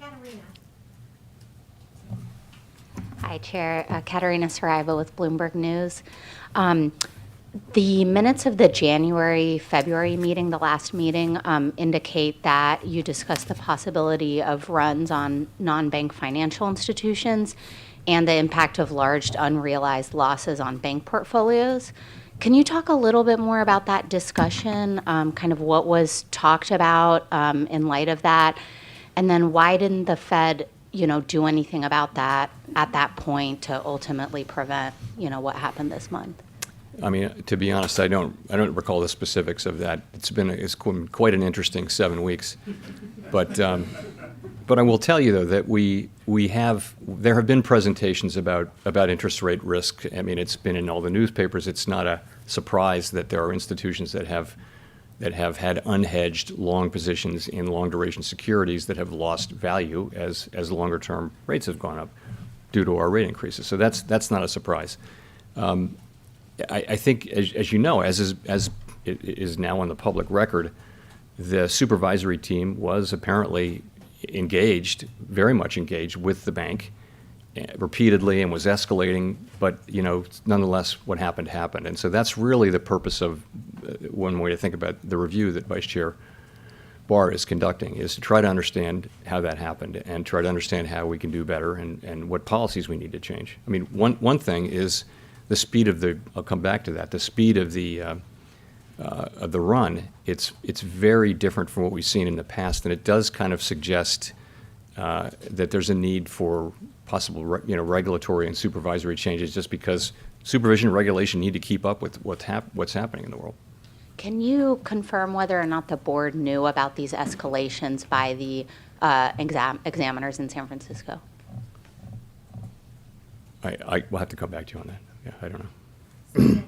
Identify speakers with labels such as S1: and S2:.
S1: Katerina.
S2: Hi, Chair. Katerina Saraiva with Bloomberg News. The minutes of the January-February meeting, the last meeting, indicate that you discussed the possibility of runs on non-bank financial institutions and the impact of large unrealized losses on bank portfolios. Can you talk a little bit more about that discussion, kind of what was talked about in light of that? And then why didn't the Fed, do anything about that at that point to ultimately prevent, what happened this month?
S3: I mean, to be honest, I don't recall the specifics of that. It's been quite an interesting 7 weeks, but I will tell you though that there have been presentations about interest rate risk. I mean, it's been in all the newspapers. It's not a surprise that there are institutions that have had unhedged long positions in long duration securities that have lost value as longer term rates have gone up due to our rate increases. So that's not a surprise. I think, as you know, as it is now on the public record, the supervisory team was apparently very much engaged with the bank repeatedly and was escalating, but nonetheless what happened. And so that's really the purpose of one way to think about the review that Vice Chair Barr is conducting, is to try to understand how that happened and try to understand how we can do better and what policies we need to change. I mean, one thing is the speed of I'll come back to that, the speed of the run. It's very different from what we've seen in the past, and it does kind of suggest that there's a need for possible regulatory and supervisory changes, just because supervision and regulation need to keep up with what's happening in the world.
S2: Can you confirm whether or not the board knew about these escalations by the examiners in San Francisco?
S3: I will have to come back to you on that. Yeah, I don't know.